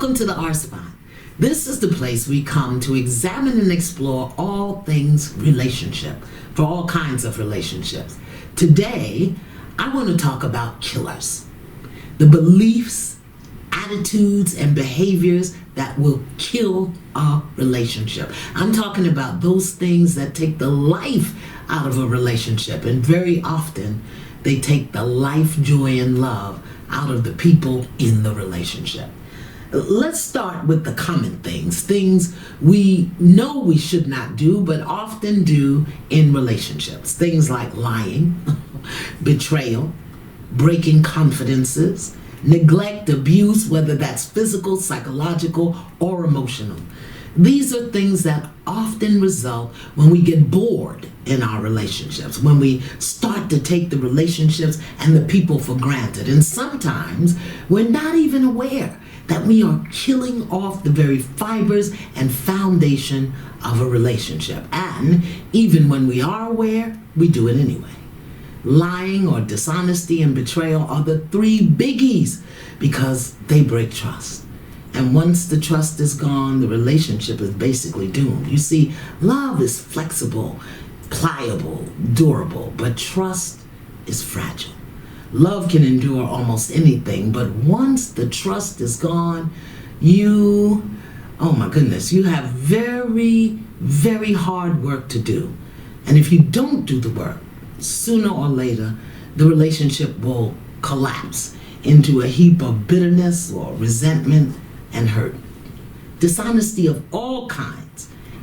Welcome to the R Spot. This is the place we come to examine and explore all things relationship, for all kinds of relationships. Today, I want to talk about killers. The beliefs, attitudes, and behaviors that will kill a relationship. I'm talking about those things that take the life out of a relationship, and very often they take the life, joy, and love out of the people in the relationship. Let's start with the common things we know we should not do, but often do in relationships. Things like lying, betrayal, breaking confidences, neglect, abuse, whether that's physical, psychological, or emotional. These are things that often result when we get bored in our relationships, when we start to take the relationships and the people for granted. And sometimes we're not even aware that we are killing off the very fibers and foundation of a relationship. And even when we are aware, we do it anyway. Lying or dishonesty and betrayal are the three biggies because they break trust. And once the trust is gone, the relationship is basically doomed. You see, love is flexible, pliable, durable, but trust is fragile. Love can endure almost anything, but once the trust is gone, you have very, very hard work to do. And if you don't do the work, sooner or later, the relationship will collapse into a heap of bitterness or resentment and hurt. Dishonesty of all kinds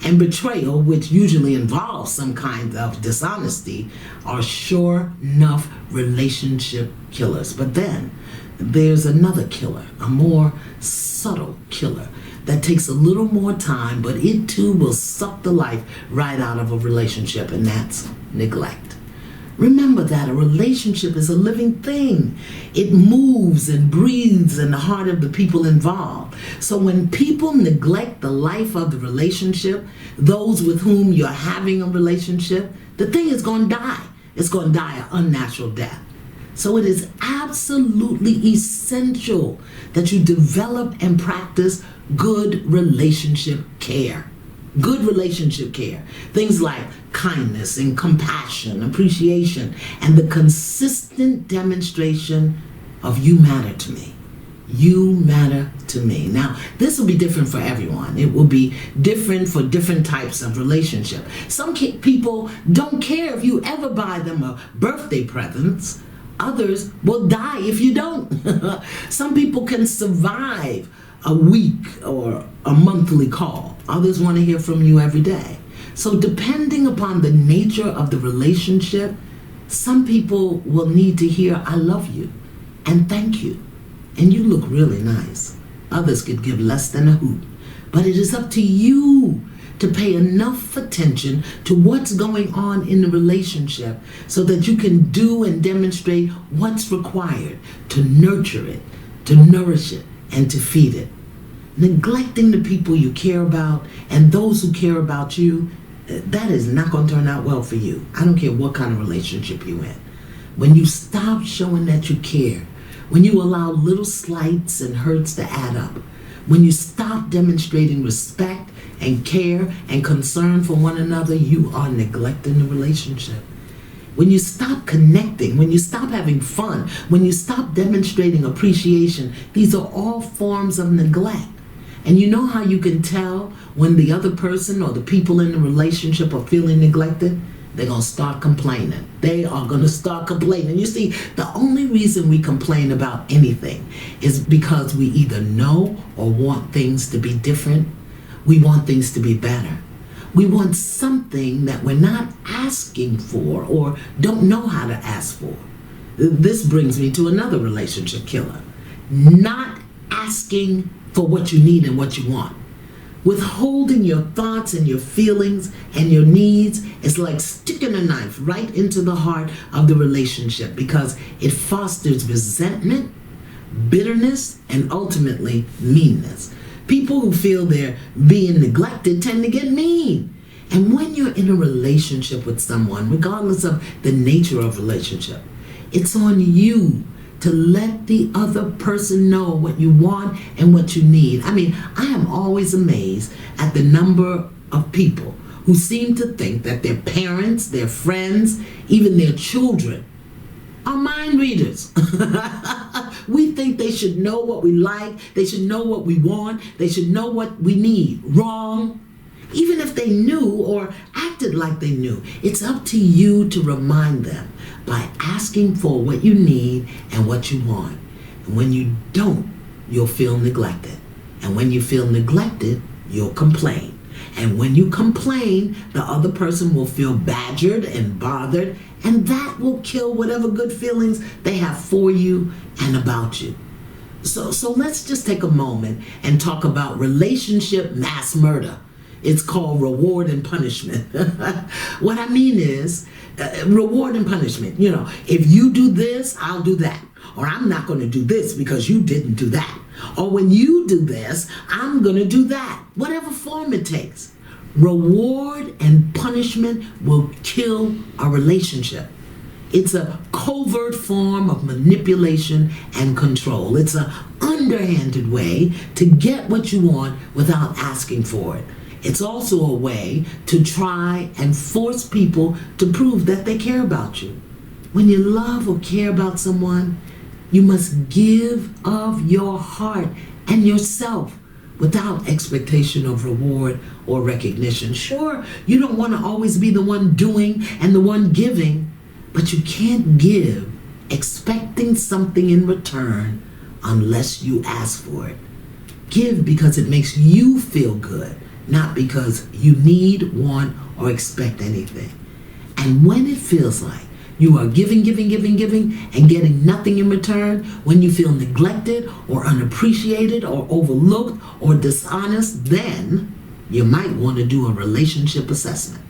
and betrayal, which usually involves some kind of dishonesty, are sure enough relationship killers. But then there's another killer, a more subtle killer that takes a little more time, but it too will suck the life right out of a relationship, and that's neglect. Remember that a relationship is a living thing. It moves and breathes in the heart of the people involved. So when people neglect the life of the relationship, those with whom you're having a relationship, the thing is going to die. It's going to die an unnatural death. So it is absolutely essential that you develop and practice good relationship care. Good relationship care. Things like kindness and compassion, appreciation, and the consistent demonstration of you matter to me. You matter to me. Now, this will be different for everyone. It will be different for different types of relationship. Some people don't care if you ever buy them a birthday present. Others will die if you don't. Some people can survive a week or a monthly call. Others want to hear from you every day. So depending upon the nature of the relationship, some people will need to hear, I love you and thank you, and you look really nice. Others could give less than a hoot. But it is up to you to pay enough attention to what's going on in the relationship so that you can do and demonstrate what's required to nurture it, to nourish it, and to feed it. Neglecting the people you care about and those who care about you, that is not going to turn out well for you. I don't care what kind of relationship you're in. When you stop showing that you care, when you allow little slights and hurts to add up, when you stop demonstrating respect and care and concern for one another, you are neglecting the relationship. When you stop connecting, when you stop having fun, when you stop demonstrating appreciation, these are all forms of neglect. And you know how you can tell when the other person or the people in the relationship are feeling neglected? They're going to start complaining. They are going to start complaining. You see, the only reason we complain about anything is because we either know or want things to be different. We want things to be better. We want something that we're not asking for or don't know how to ask for. This brings me to another relationship killer. Not asking for what you need and what you want. Withholding your thoughts and your feelings and your needs is like sticking a knife right into the heart of the relationship because it fosters resentment, bitterness, and ultimately meanness. People who feel they're being neglected tend to get mean. And when you're in a relationship with someone, regardless of the nature of relationship, it's on you to let the other person know what you want and what you need. I mean, I am always amazed at the number of people who seem to think that their parents, their friends, even their children are mind readers. We think they should know what we like, they should know what we want, they should know what we need. Wrong. Even if they knew or acted like they knew, it's up to you to remind them by asking for what you need and what you want. And when you don't, you'll feel neglected. And when you feel neglected, you'll complain. And when you complain, the other person will feel badgered and bothered, and that will kill whatever good feelings they have for you and about you. So let's just take a moment and talk about relationship mass murder. It's called reward and punishment. What I mean is, reward and punishment. You know, if you do this, I'll do that. Or I'm not going to do this because you didn't do that. Or when you do this, I'm going to do that. Whatever form it takes. Reward and punishment will kill a relationship. It's a covert form of manipulation and control. It's an underhanded way to get what you want without asking for it. It's also a way to try and force people to prove that they care about you. When you love or care about someone, you must give of your heart and yourself without expectation of reward or recognition. Sure, you don't want to always be the one doing and the one giving, but you can't give expecting something in return unless you ask for it. Give because it makes you feel good, not because you need, want, or expect anything. And when it feels like you are giving, and getting nothing in return, when you feel neglected or unappreciated or overlooked or dishonest, then you might want to do a relationship assessment.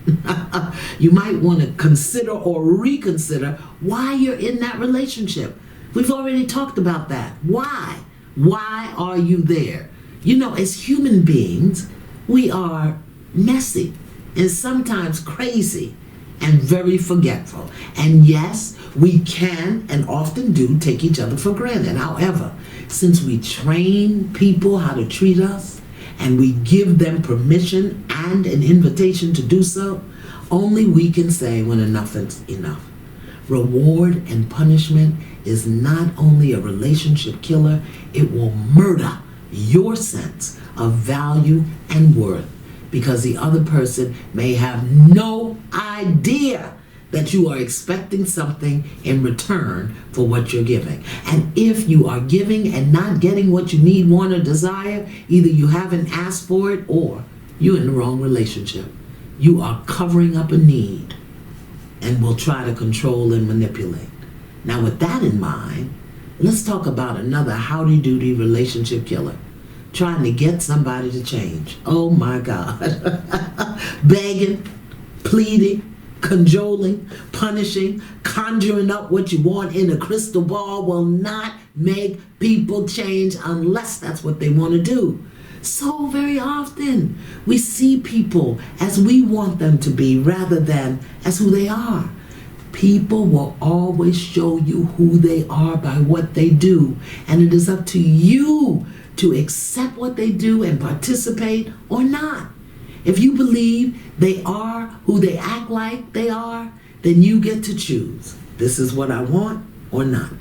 You might want to consider or reconsider why you're in that relationship. We've already talked about that. Why? Why are you there? You know, as human beings, we are messy and sometimes crazy and very forgetful. And yes, we can and often do take each other for granted. However, since we train people how to treat us and we give them permission and an invitation to do so, only we can say when enough is enough. Reward and punishment is not only a relationship killer, it will murder your sense of value and worth, because the other person may have no idea that you are expecting something in return for what you're giving. And if you are giving and not getting what you need, want, or desire, either you haven't asked for it or you're in the wrong relationship. You are covering up a need and will try to control and manipulate. Now, with that in mind, let's talk about another howdy-doody relationship killer. Trying to get somebody to change. Oh my God. Begging, pleading, cajoling, punishing, conjuring up what you want in a crystal ball will not make people change unless that's what they want to do. So very often we see people as we want them to be rather than as who they are. People will always show you who they are by what they do, and it is up to you to accept what they do and participate or not. If you believe they are who they act like they are, then you get to choose. This is what I want or not.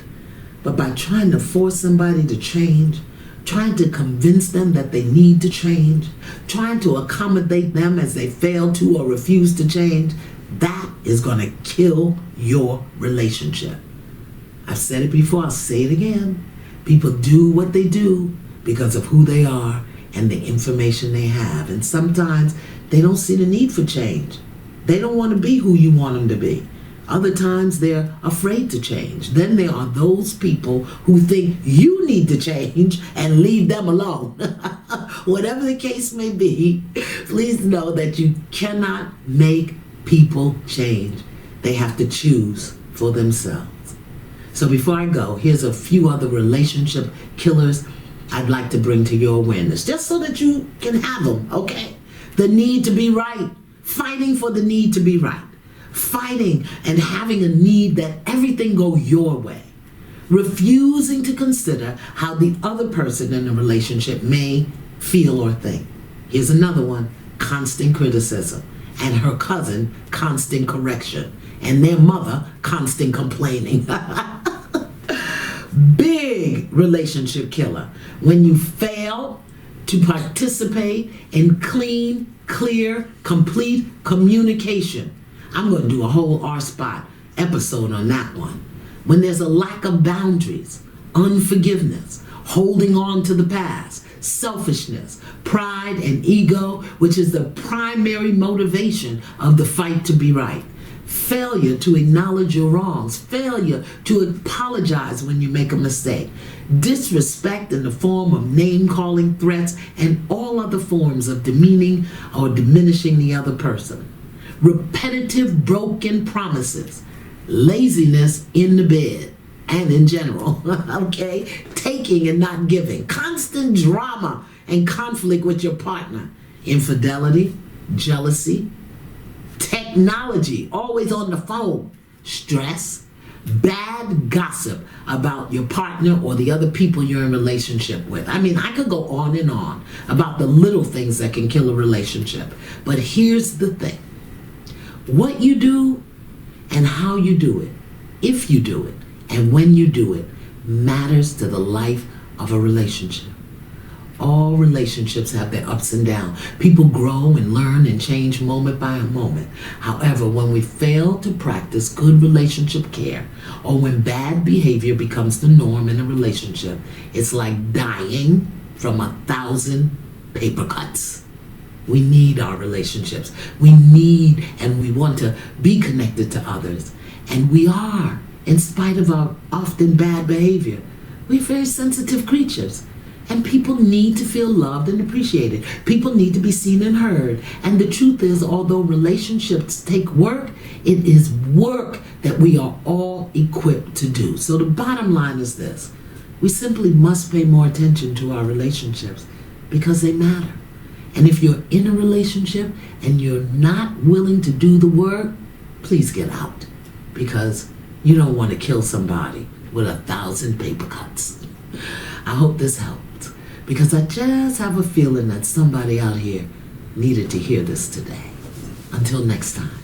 But by trying to force somebody to change, trying to convince them that they need to change, trying to accommodate them as they fail to or refuse to change, that is going to kill your relationship. I've said it before, I'll say it again. People do what they do because of who they are and the information they have. And sometimes they don't see the need for change. They don't want to be who you want them to be. Other times they're afraid to change. Then there are those people who think you need to change and leave them alone. Whatever the case may be, please know that you cannot make people change. They have to choose for themselves. So before I go, here's a few other relationship killers I'd like to bring to your awareness, just so that you can have them, okay? The need to be right. Fighting for the need to be right. Fighting and having a need that everything go your way. refusing to consider how the other person in the relationship may feel or think. Here's another one: constant criticism, and her cousin, constant correction, and their mother, constant complaining. Big relationship killer. When you fail to participate in clean, clear, complete communication. I'm going to do a whole R-Spot episode on that one. When there's a lack of boundaries, unforgiveness, holding on to the past, selfishness, pride, and ego, which is the primary motivation of the fight to be right. Failure to acknowledge your wrongs, failure to apologize when you make a mistake, disrespect in the form of name-calling, threats, and all other forms of demeaning or diminishing the other person, repetitive broken promises, laziness in the bed and in general, okay, taking and not giving, constant drama and conflict with your partner, infidelity, jealousy, technology, always on the phone, stress, bad gossip about your partner or the other people you're in relationship with. I mean, I could go on and on about the little things that can kill a relationship. But here's the thing. What you do and how you do it, if you do it, and when you do it, matters to the life of a relationship. All relationships have their ups and downs. People grow and learn and change moment by moment. However, when we fail to practice good relationship care, or when bad behavior becomes the norm in a relationship, it's like dying from 1,000 paper cuts. We need our relationships. We need and we want to be connected to others. And we are, in spite of our often bad behavior. We're very sensitive creatures. And people need to feel loved and appreciated. People need to be seen and heard. And the truth is, although relationships take work, it is work that we are all equipped to do. So the bottom line is this. We simply must pay more attention to our relationships because they matter. And if you're in a relationship and you're not willing to do the work, please get out. Because you don't want to kill somebody with 1,000 paper cuts. I hope this helped. Because I just have a feeling that somebody out here needed to hear this today. Until next time.